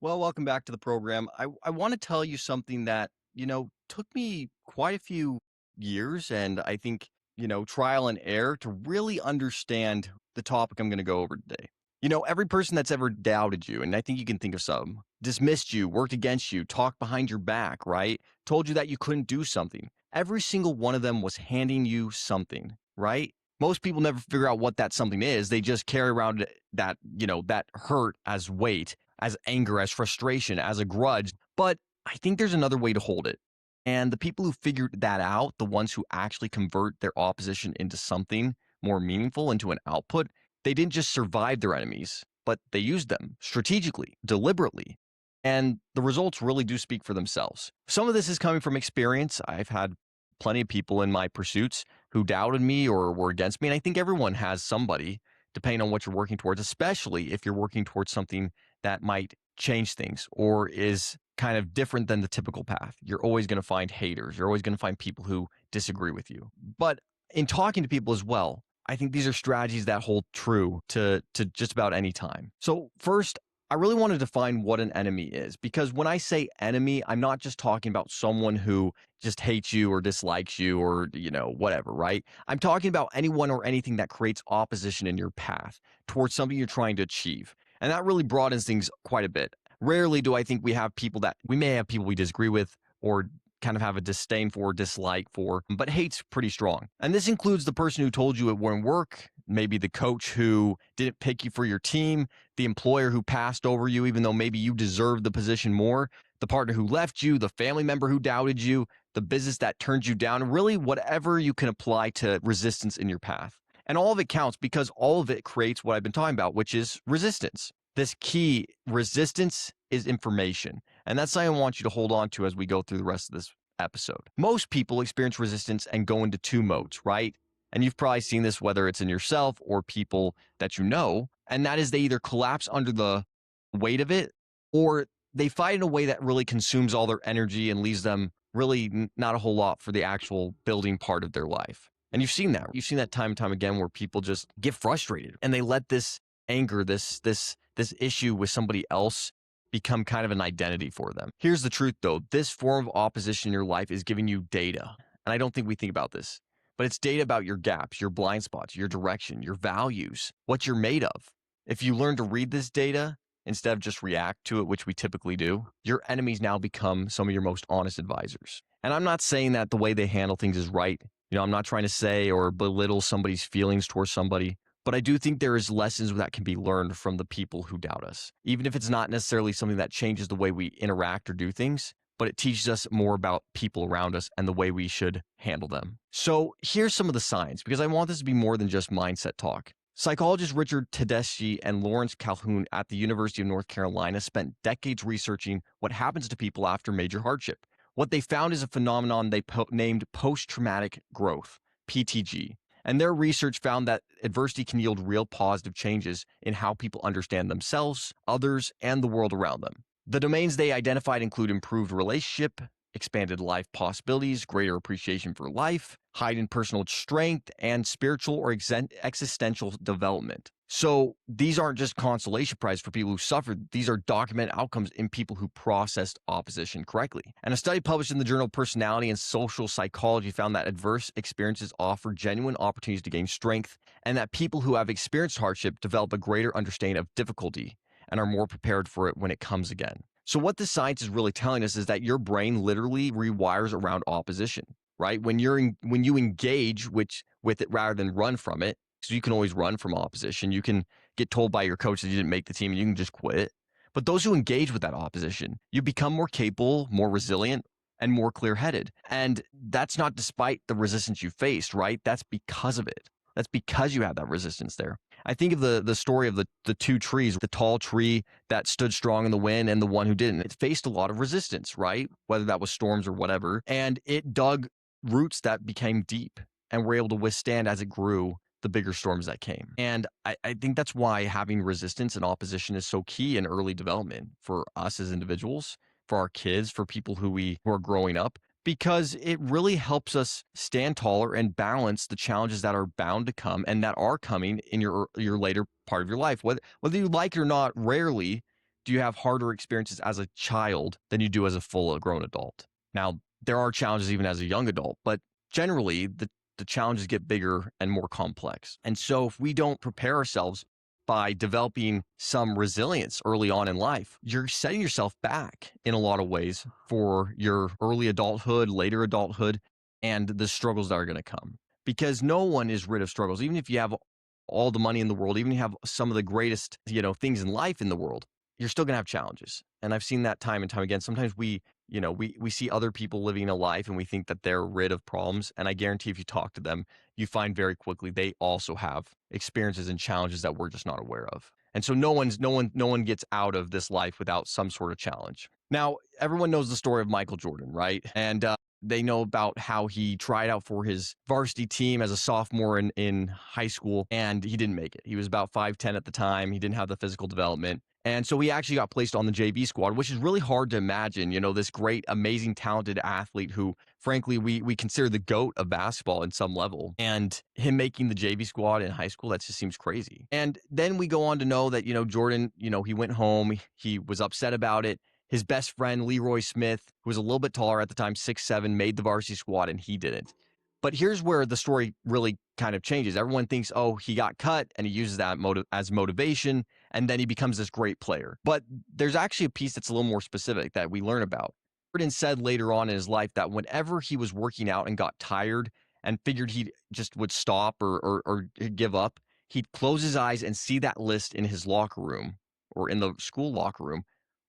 Well, welcome back to the program. I want to tell you something that, took me quite a few years and I think, trial and error to really understand the topic I'm going to go over today. Every person that's ever doubted you, and I think you can think of some, dismissed you, worked against you, talked behind your back, right? Told you that you couldn't do something. Every single one of them was handing you something, right? Most people never figure out what that something is. They just carry around that hurt as weight, as anger, as frustration, as a grudge. But I think there's another way to hold it. And the people who figured that out, the ones who actually convert their opposition into something more meaningful, into an output, they didn't just survive their enemies, but they used them strategically, deliberately. And the results really do speak for themselves. Some of this is coming from experience. I've had plenty of people in my pursuits who doubted me or were against me. And I think everyone has somebody, depending on what you're working towards, especially if you're working towards something that might change things or is kind of different than the typical path. You're always going to find haters. You're always going to find people who disagree with you. But in talking to people as well, I think these are strategies that hold true to just about any time. So first, I really want to define what an enemy is, because when I say enemy, I'm not just talking about someone who just hates you or dislikes you or, whatever, right? I'm talking about anyone or anything that creates opposition in your path towards something you're trying to achieve. And that really broadens things quite a bit. Rarely do I think we may have people we disagree with or kind of have a disdain for, dislike for, but hate's pretty strong. And this includes the person who told you it wouldn't work, maybe the coach who didn't pick you for your team, the employer who passed over you even though maybe you deserved the position more, the partner who left you, the family member who doubted you, the business that turned you down, really whatever you can apply to resistance in your path. And all of it counts because all of it creates what I've been talking about, which is resistance. This key resistance is information. And that's something I want you to hold on to as we go through the rest of this episode. Most people experience resistance and go into two modes, right? And you've probably seen this whether it's in yourself or people that you know. And that is they either collapse under the weight of it or they fight in a way that really consumes all their energy and leaves them really not a whole lot for the actual building part of their life. And you've seen that. You've seen that time and time again where people just get frustrated and they let this anger, this issue with somebody else become kind of an identity for them. Here's the truth though. This form of opposition in your life is giving you data. And I don't think we think about this, but it's data about your gaps, your blind spots, your direction, your values, what you're made of. If you learn to read this data instead of just react to it, which we typically do, your enemies now become some of your most honest advisors. And I'm not saying that the way they handle things is right. I'm not trying to say or belittle somebody's feelings towards somebody, but I do think there is lessons that can be learned from the people who doubt us, even if it's not necessarily something that changes the way we interact or do things, but it teaches us more about people around us and the way we should handle them. So here's some of the signs, because I want this to be more than just mindset talk. Psychologists Richard Tedeschi and Lawrence Calhoun at the University of North Carolina spent decades researching what happens to people after major hardship. What they found is a phenomenon they named post-traumatic growth, PTG. And their research found that adversity can yield real positive changes in how people understand themselves, others, and the world around them. The domains they identified include improved relationship, expanded life possibilities, greater appreciation for life, heightened personal strength, and spiritual or existential development. So these aren't just consolation prizes for people who suffered. These are documented outcomes in people who processed opposition correctly. And a study published in the Journal of Personality and Social Psychology found that adverse experiences offer genuine opportunities to gain strength, and that people who have experienced hardship develop a greater understanding of difficulty and are more prepared for it when it comes again. So what this science is really telling us is that your brain literally rewires around opposition, right? When you engage with it rather than run from it, so you can always run from opposition. You can get told by your coach that you didn't make the team and you can just quit. But those who engage with that opposition, you become more capable, more resilient, and more clear-headed. And that's not despite the resistance you faced, right? That's because of it. That's because you had that resistance there. I think of the story of the two trees, the tall tree that stood strong in the wind and the one who didn't. It faced a lot of resistance, right? Whether that was storms or whatever. And it dug roots that became deep and were able to withstand as it grew the bigger storms that came. And I think that's why having resistance and opposition is so key in early development for us as individuals, for our kids, for people who are growing up, because it really helps us stand taller and balance the challenges that are bound to come and that are coming in your later part of your life. Whether you like it or not, rarely do you have harder experiences as a child than you do as a full grown adult? Now, there are challenges even as a young adult, but generally the challenges get bigger and more complex. And so if we don't prepare ourselves by developing some resilience early on in life, you're setting yourself back in a lot of ways for your early adulthood, later adulthood, and the struggles that are going to come. Because no one is rid of struggles. Even if you have all the money in the world, even if you have some of the greatest, things in life in the world, you're still going to have challenges. And I've seen that time and time again. Sometimes we see other people living a life and we think that they're rid of problems. And I guarantee if you talk to them, you find very quickly they also have experiences and challenges that we're just not aware of. And so no one gets out of this life without some sort of challenge. Now, everyone knows the story of Michael Jordan, right? And they know about how he tried out for his varsity team as a sophomore in high school, and he didn't make it. He was about 5'10" at the time. He didn't have the physical development. And so he actually got placed on the JV squad, which is really hard to imagine, this great, amazing, talented athlete who, frankly, we consider the GOAT of basketball in some level. And him making the JV squad in high school, that just seems crazy. And then we go on to know that, Jordan, he went home. He was upset about it. His best friend, Leroy Smith, who was a little bit taller at the time, 6'7", made the varsity squad, and he didn't. But here's where the story really kind of changes. Everyone thinks, oh, he got cut, and he uses that as motivation, and then he becomes this great player. But there's actually a piece that's a little more specific that we learn about. Jordan said later on in his life that whenever he was working out and got tired and figured he just would stop or give up, he'd close his eyes and see that list in his locker room or in the school locker room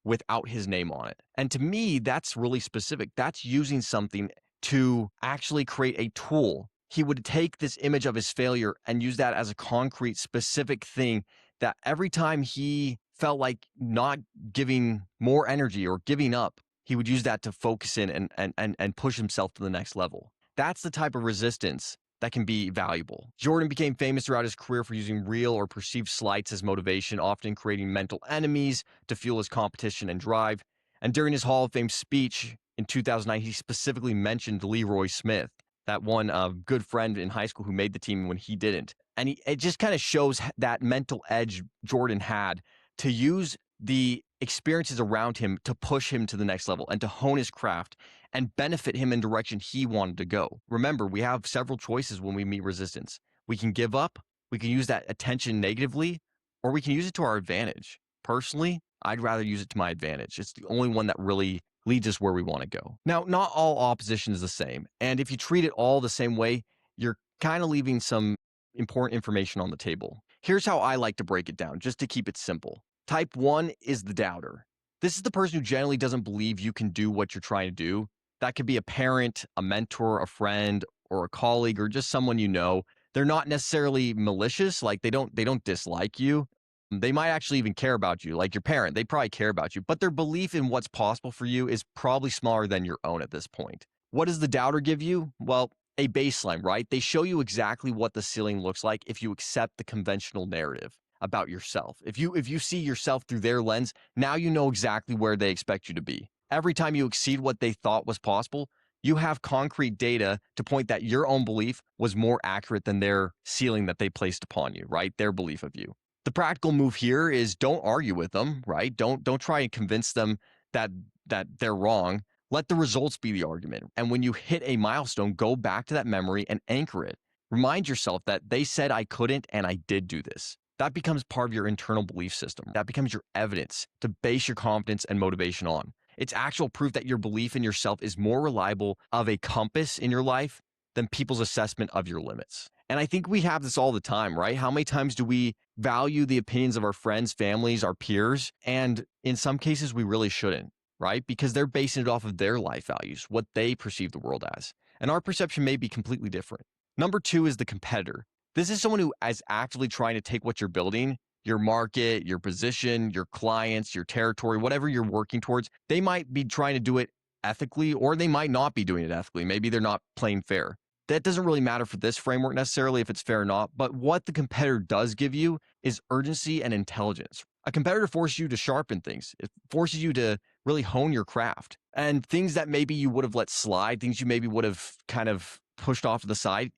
without his name on it. And to me, that's really specific. That's using something to actually create a tool. He would take this image of his failure and use that as a concrete, specific thing that every time he felt like not giving more energy or giving up, he would use that to focus in and push himself to the next level. That's the type of resistance that can be valuable. Jordan became famous throughout his career for using real or perceived slights as motivation, often creating mental enemies to fuel his competition and drive. And during his Hall of Fame speech in 2009, he specifically mentioned Leroy Smith, that one good friend in high school who made the team when he didn't. And it just kind of shows that mental edge Jordan had to use the experiences around him to push him to the next level and to hone his craft and benefit him in direction he wanted to go. Remember, we have several choices when we meet resistance. We can give up, we can use that attention negatively, or we can use it to our advantage. Personally, I'd rather use it to my advantage. It's the only one that really leads us where we want to go. Now, not all opposition is the same. And if you treat it all the same way, you're kind of leaving some important information on the table. Here's how I like to break it down, just to keep it simple. Type 1 is the doubter. This is the person who generally doesn't believe you can do what you're trying to do. That could be a parent, a mentor, a friend, or a colleague, or just someone you know. They're not necessarily malicious, like they don't dislike you. They might actually even care about you, like your parent. They probably care about you, but their belief in what's possible for you is probably smaller than your own at this point. What does the doubter give you? Well, a baseline, right? They show you exactly what the ceiling looks like if you accept the conventional narrative about yourself. If you see yourself through their lens, now you know exactly where they expect you to be. Every time you exceed what they thought was possible, you have concrete data to point that your own belief was more accurate than their ceiling that they placed upon you, right? Their belief of you. The practical move here is don't argue with them, right? Don't try and convince them that they're wrong. Let the results be the argument. And when you hit a milestone, go back to that memory and anchor it. Remind yourself that they said I couldn't and I did do this. That becomes part of your internal belief system. That becomes your evidence to base your confidence and motivation on. It's actual proof that your belief in yourself is more reliable of a compass in your life than people's assessment of your limits. And I think we have this all the time, right? How many times do we value the opinions of our friends, families, our peers? And in some cases, we really shouldn't, right? Because they're basing it off of their life values, what they perceive the world as. And our perception may be completely different. Number 2 is the competitor. This is someone who is actively trying to take what you're building, your market, your position, your clients, your territory, whatever you're working towards. They might be trying to do it ethically, or they might not be doing it ethically. Maybe they're not playing fair. That doesn't really matter for this framework necessarily if it's fair or not, but what the competitor does give you is urgency and intelligence. A competitor forces you to sharpen things. It forces you to really hone your craft. And things that maybe you would have let slide, things you maybe would have kind of pushed off to the side,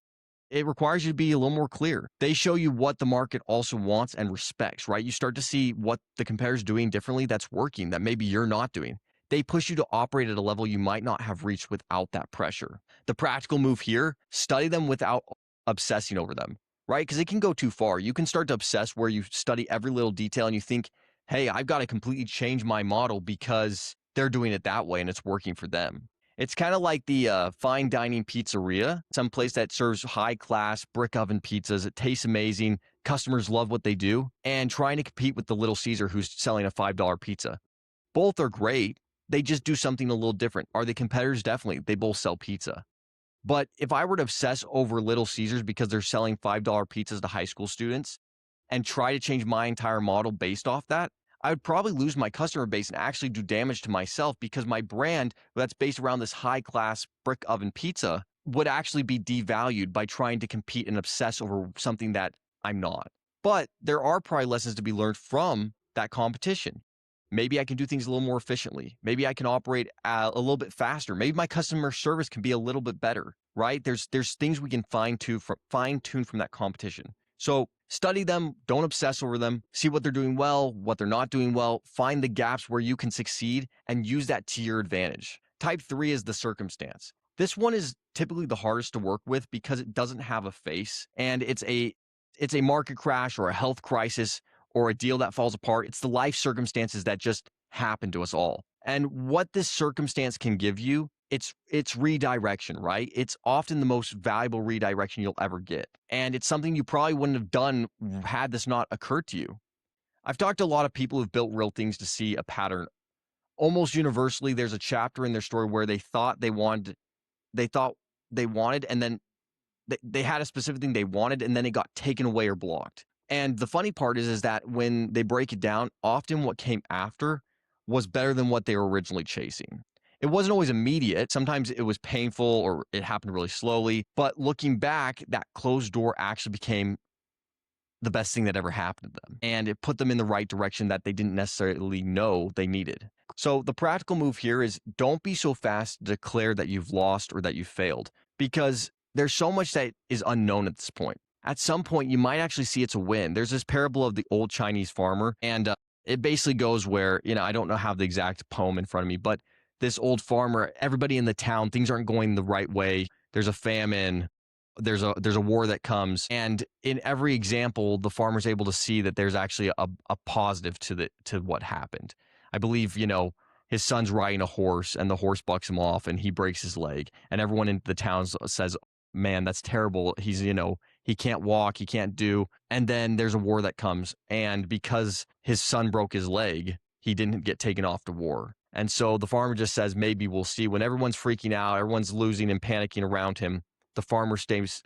it requires you to be a little more clear. They show you what the market also wants and respects, right? You start to see what the competitor's doing differently that's working that maybe you're not doing. They push you to operate at a level you might not have reached without that pressure. The practical move here, study them without obsessing over them, right? Because it can go too far. You can start to obsess where you study every little detail and you think, hey, I've got to completely change my model because they're doing it that way and it's working for them. It's kind of like the fine dining pizzeria, some place that serves high class brick oven pizzas. It tastes amazing. Customers love what they do, and trying to compete with the Little Caesar who's selling a $5 pizza. Both are great. They just do something a little different. Are they competitors? Definitely. They both sell pizza. But if I were to obsess over Little Caesars because they're selling $5 pizzas to high school students and try to change my entire model based off that, I would probably lose my customer base and actually do damage to myself because my brand that's based around this high class brick oven pizza would actually be devalued by trying to compete and obsess over something that I'm not. But there are probably lessons to be learned from that competition. Maybe I can do things a little more efficiently. Maybe I can operate a little bit faster. Maybe my customer service can be a little bit better, right? There's things we can fine tune from that competition. So study them, don't obsess over them, see what they're doing well, what they're not doing well, find the gaps where you can succeed and use that to your advantage. Type 3 is the circumstance. This one is typically the hardest to work with because it doesn't have a face and it's a market crash or a health crisis or a deal that falls apart. It's the life circumstances that just happen to us all. And what this circumstance can give you, it's redirection, right? It's often the most valuable redirection you'll ever get. And it's something you probably wouldn't have done had this not occurred to you. I've talked to a lot of people who've built real things to see a pattern. Almost universally, there's a chapter in their story where they thought they wanted, and then they had a specific thing they wanted, and then it got taken away or blocked. And the funny part is that when they break it down, often what came after was better than what they were originally chasing. It wasn't always immediate. Sometimes it was painful or it happened really slowly. But looking back, that closed door actually became the best thing that ever happened to them. And it put them in the right direction that they didn't necessarily know they needed. So the practical move here is don't be so fast to declare that you've lost or that you failed because there's so much that is unknown at this point. At some point, you might actually see it's a win. There's this parable of the old Chinese farmer, and it basically goes where, I don't know how the exact poem in front of me, but this old farmer, everybody in the town, things aren't going the right way. There's a famine. There's a war that comes, and in every example, the farmer's able to see that there's actually a positive to what happened. I believe, his son's riding a horse, and the horse bucks him off, and he breaks his leg, and everyone in the town says, "Man, that's terrible. He can't walk, he can't do." And then there's a war that comes, and because his son broke his leg, he didn't get taken off to war. And so the farmer just says, "Maybe we'll see." When everyone's freaking out, everyone's losing and panicking around him, the farmer stays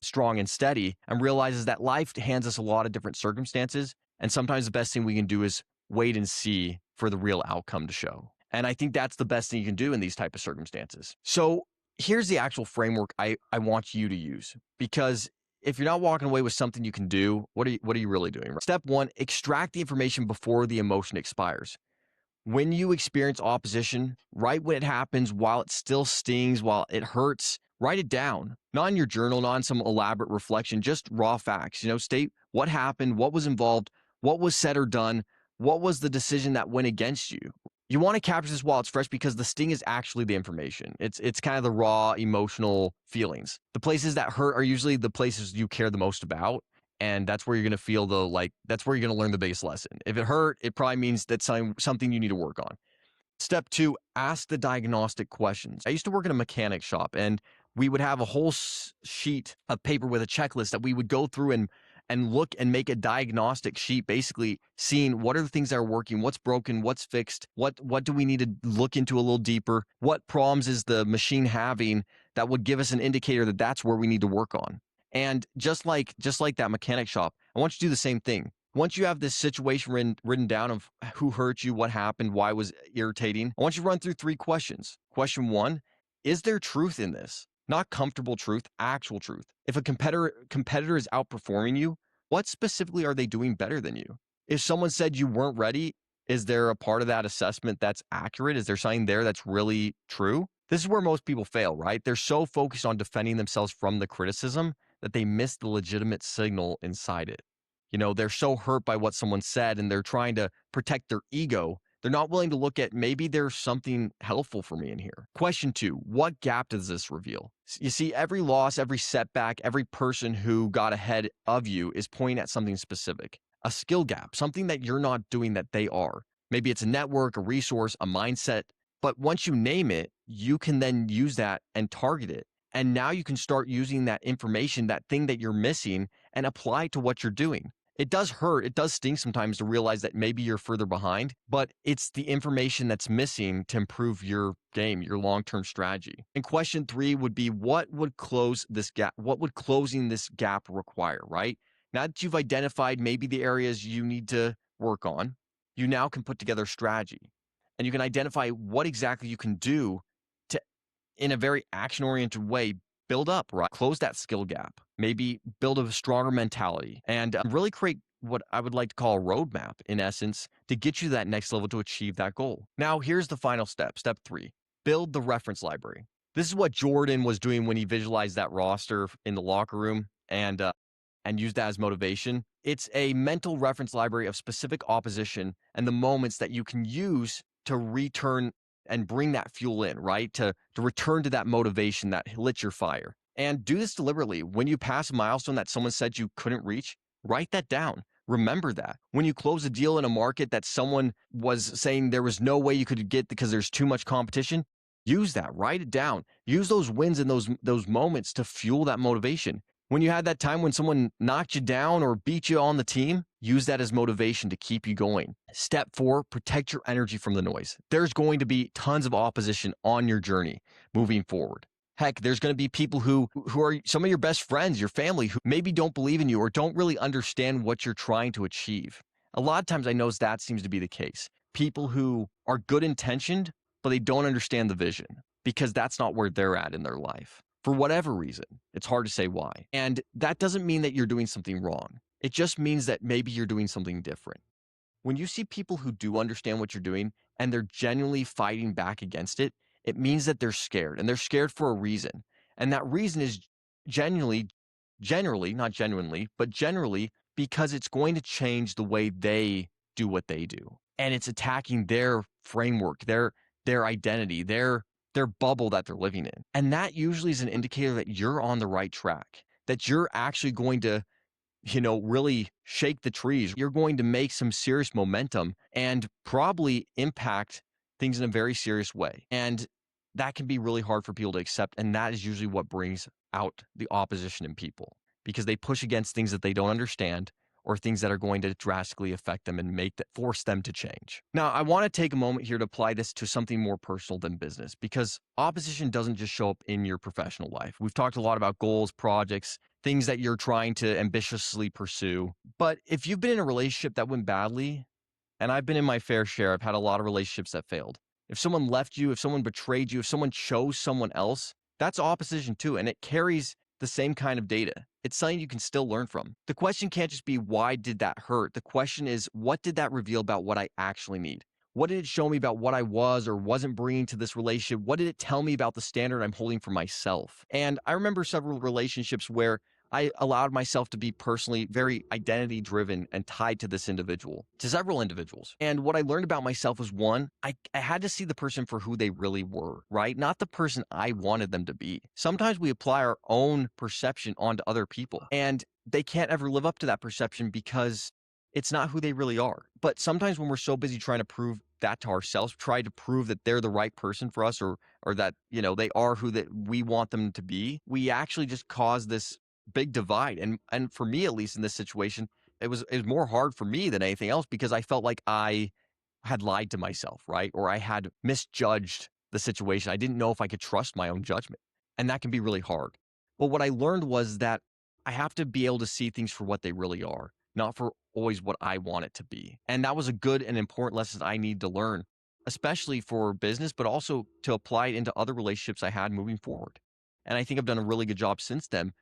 strong and steady and realizes that life hands us a lot of different circumstances. And sometimes the best thing we can do is wait and see for the real outcome to show. And I think that's the best thing you can do in these type of circumstances. So here's the actual framework I want you to use, because if you're not walking away with something you can do, what are you really doing? Step 1, extract the information before the emotion expires. When you experience opposition, right when it happens, while it still stings, while it hurts, write it down. Not in your journal, not in some elaborate reflection, just raw facts. State what happened, what was involved, what was said or done, what was the decision that went against you. You want to capture this while it's fresh because the sting is actually the information. It's kind of the raw emotional feelings. The places that hurt are usually the places you care the most about. And that's where you're going to feel that's where you're going to learn the biggest lesson. If it hurt, it probably means that's something you need to work on. Step 2, ask the diagnostic questions. I used to work in a mechanic shop, and we would have a whole sheet of paper with a checklist that we would go through and look and make a diagnostic sheet, basically seeing what are the things that are working, what's broken, what's fixed, what do we need to look into a little deeper, what problems is the machine having that would give us an indicator that that's where we need to work on. And just like that mechanic shop, I want you to do the same thing. Once you have this situation written down of who hurt you, what happened, why it was irritating, I want you to run through 3 questions. Question 1, is there truth in this? Not comfortable truth, actual truth. If a competitor is outperforming you, what specifically are they doing better than you? If someone said you weren't ready, is there a part of that assessment that's accurate? Is there something there that's really true? This is where most people fail, right? They're so focused on defending themselves from the criticism that they miss the legitimate signal inside it. They're so hurt by what someone said and they're trying to protect their ego. They're not willing to look at maybe there's something helpful for me in here. Question two, what gap does this reveal? You see, every loss, every setback, every person who got ahead of you is pointing at something specific, a skill gap, something that you're not doing that they are. Maybe it's a network, a resource, a mindset. But once you name it, you can then use that and target it. And now you can start using that information, that thing that you're missing, and apply it to what you're doing. It does hurt. It does sting sometimes to realize that maybe you're further behind, but it's the information that's missing to improve your game, your long-term strategy. And question three would be, what would close this gap? What would closing this gap require, right? Now that you've identified maybe the areas you need to work on, you now can put together a strategy and you can identify what exactly you can do to, in a very action-oriented way, build up, right? Close that skill gap, maybe build a stronger mentality, and really create what I would like to call a roadmap, in essence, to get you to that next level to achieve that goal. Now, here's the final step, step three, build the reference library. This is what Jordan was doing when he visualized that roster in the locker room and use that as motivation. It's a mental reference library of specific opposition and the moments that you can use to return and bring that fuel in, right? To return to that motivation that lit your fire. And do this deliberately. When you pass a milestone that someone said you couldn't reach, write that down. Remember that. When you close a deal in a market that someone was saying there was no way you could get because there's too much competition, use that. Write it down. Use those wins and those moments to fuel that motivation. When you had that time when someone knocked you down or beat you on the team, use that as motivation to keep you going. Step four, protect your energy from the noise. There's going to be tons of opposition on your journey moving forward. Heck, there's going to be people who are some of your best friends, your family, who maybe don't believe in you or don't really understand what you're trying to achieve. A lot of times I know that seems to be the case. People who are good intentioned, but they don't understand the vision because that's not where they're at in their life. For whatever reason, it's hard to say why. And that doesn't mean that you're doing something wrong. It just means that maybe you're doing something different. When you see people who do understand what you're doing and they're genuinely fighting back against it, it means that they're scared and they're scared for a reason. And that reason is generally, not genuinely, but generally because it's going to change the way they do what they do. And it's attacking their framework, their identity, their bubble that they're living in. And that usually is an indicator that you're on the right track, that you're actually going to really shake the trees. You're going to make some serious momentum and probably impact things in a very serious way. And that can be really hard for people to accept. And that is usually what brings out the opposition in people because they push against things that they don't understand or things that are going to drastically affect them and force them to change. Now, I want to take a moment here to apply this to something more personal than business because opposition doesn't just show up in your professional life. We've talked a lot about goals, projects, things that you're trying to ambitiously pursue. But if you've been in a relationship that went badly, and I've been in my fair share, I've had a lot of relationships that failed. If someone left you, if someone betrayed you, if someone chose someone else, that's opposition too. And it carries the same kind of data. It's something you can still learn from. The question can't just be, why did that hurt? The question is, what did that reveal about what I actually need? What did it show me about what I was or wasn't bringing to this relationship? What did it tell me about the standard I'm holding for myself? And I remember several relationships where I allowed myself to be personally very identity driven and tied to this individual, to several individuals. And what I learned about myself was one, I had to see the person for who they really were, right? Not the person I wanted them to be. Sometimes we apply our own perception onto other people and they can't ever live up to that perception because it's not who they really are. But sometimes when we're so busy trying to prove that to ourselves, try to prove that they're the right person for us or that, they are who that we want them to be, we actually just cause this big divide. And for me, at least in this situation, it was more hard for me than anything else because I felt like I had lied to myself, right? Or I had misjudged the situation. I didn't know if I could trust my own judgment. And that can be really hard. But what I learned was that I have to be able to see things for what they really are, not for always what I want it to be. And that was a good and important lesson I need to learn, especially for business, but also to apply it into other relationships I had moving forward. And I think I've done a really good job since then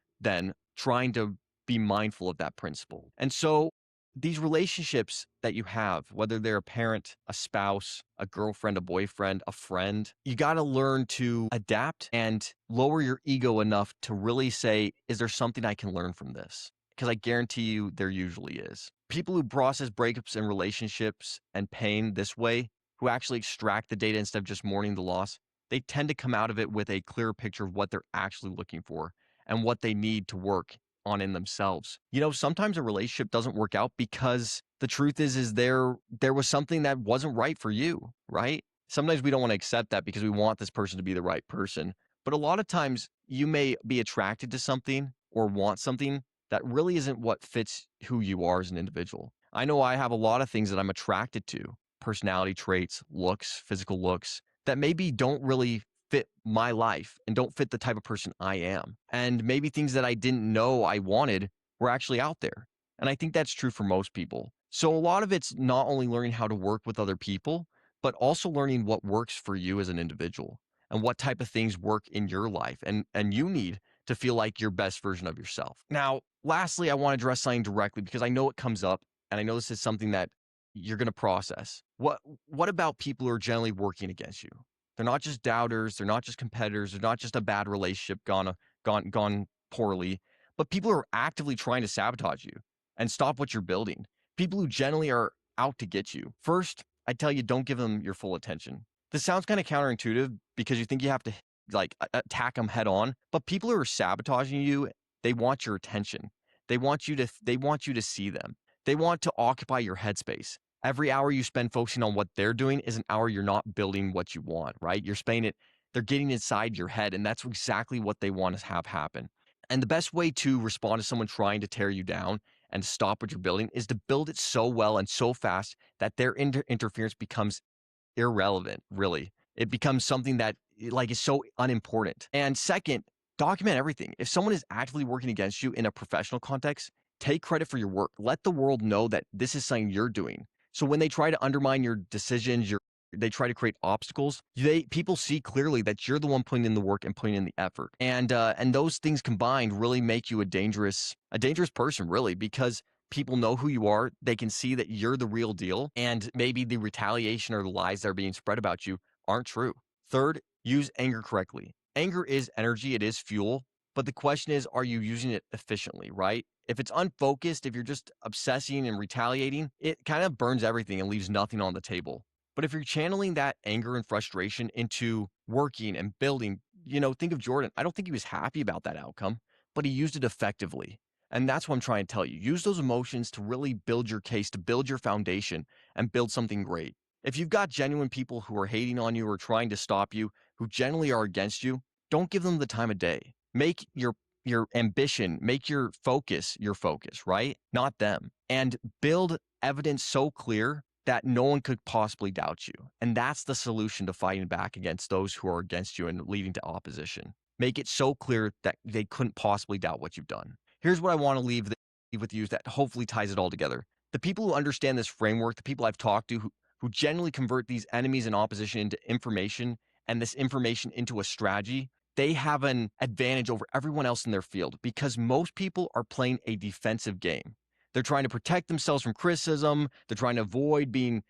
trying to be mindful of that principle. And so these relationships that you have, whether they're a parent, a spouse, a girlfriend, a boyfriend, a friend, you got to learn to adapt and lower your ego enough to really say, is there something I can learn from this? Because I guarantee you there usually is. People who process breakups and relationships and pain this way, who actually extract the data instead of just mourning the loss, they tend to come out of it with a clearer picture of what they're actually looking for and what they need to work on in themselves. Sometimes a relationship doesn't work out because the truth is there was something that wasn't right for you, right? Sometimes we don't want to accept that because we want this person to be the right person. But a lot of times you may be attracted to something or want something that really isn't what fits who you are as an individual. I know I have a lot of things that I'm attracted to, personality traits, looks, physical looks, that maybe don't really fit my life and don't fit the type of person I am. And maybe things that I didn't know I wanted were actually out there. And I think that's true for most people. So a lot of it's not only learning how to work with other people, but also learning what works for you as an individual and what type of things work in your life and you need to feel like your best version of yourself. Now, lastly, I want to address something directly because I know it comes up and I know this is something that you're going to process. What about people who are generally working against you? They're not just doubters, they're not just competitors, they're not just a bad relationship gone poorly, but people who are actively trying to sabotage you and stop what you're building. People who generally are out to get you. First, I tell you, don't give them your full attention. This sounds kind of counterintuitive because you think you have to like attack them head on, but people who are sabotaging you, they want your attention. They want you to see them. They want to occupy your headspace. Every hour you spend focusing on what they're doing is an hour you're not building what you want, right? You're spending it, they're getting inside your head, and that's exactly what they want to have happen. And the best way to respond to someone trying to tear you down and stop what you're building is to build it so well and so fast that their interference becomes irrelevant, really. It becomes something that like is so unimportant. And second, document everything. If someone is actively working against you in a professional context, take credit for your work. Let the world know that this is something you're doing. So when they try to undermine your decisions, they try to create obstacles. People see clearly that you're the one putting in the work and putting in the effort, and those things combined really make you a dangerous person, really, because people know who you are. They can see that you're the real deal, and maybe the retaliation or the lies that are being spread about you aren't true. Third, use anger correctly. Anger is energy, it is fuel, but the question is, are you using it efficiently, right? If it's unfocused, if you're just obsessing and retaliating, it kind of burns everything and leaves nothing on the table. But if you're channeling that anger and frustration into working and building, think of Jordan. I don't think he was happy about that outcome, but he used it effectively. And that's what I'm trying to tell you. Use those emotions to really build your case, to build your foundation and build something great. If you've got genuine people who are hating on you or trying to stop you, who generally are against you, don't give them the time of day. Make your ambition, make your focus, right? Not them. And build evidence so clear that no one could possibly doubt you. And that's the solution to fighting back against those who are against you and leading to opposition. Make it so clear that they couldn't possibly doubt what you've done. Here's what I want to leave with you that hopefully ties it all together. The people who understand this framework, the people I've talked to who generally convert these enemies and opposition into information and this information into a strategy, they have an advantage over everyone else in their field because most people are playing a defensive game. They're trying to protect themselves from criticism. They're trying to avoid being,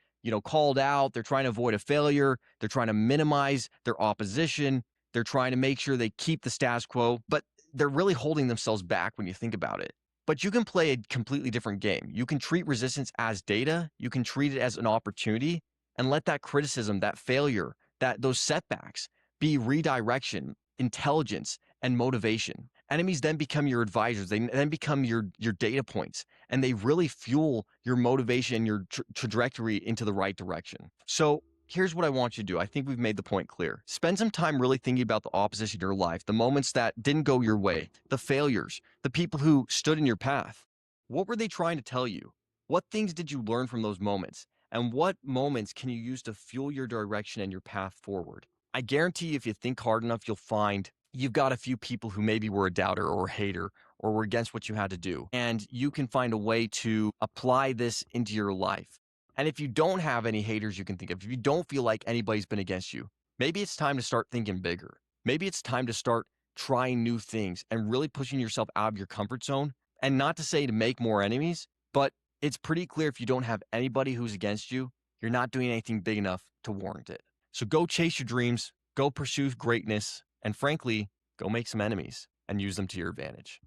called out. They're trying to avoid a failure. They're trying to minimize their opposition. They're trying to make sure they keep the status quo, but they're really holding themselves back when you think about it. But you can play a completely different game. You can treat resistance as data. You can treat it as an opportunity and let that criticism, that failure, those setbacks be redirection, intelligence, and motivation. Enemies then become your advisors. They then become your data points, and they really fuel your motivation, your trajectory into the right direction. So here's what I want you to do. I think we've made the point clear. Spend some time really thinking about the opposition in your life, the moments that didn't go your way, the failures, the people who stood in your path. What were they trying to tell you? What things did you learn from those moments? And what moments can you use to fuel your direction and your path forward? I guarantee if you think hard enough, you'll find you've got a few people who maybe were a doubter or a hater or were against what you had to do. And you can find a way to apply this into your life. And if you don't have any haters you can think of, if you don't feel like anybody's been against you, maybe it's time to start thinking bigger. Maybe it's time to start trying new things and really pushing yourself out of your comfort zone. And not to say to make more enemies, but It's pretty clear if you don't have anybody who's against you, you're not doing anything big enough to warrant it. So go chase your dreams, go pursue greatness, and frankly, go make some enemies and use them to your advantage.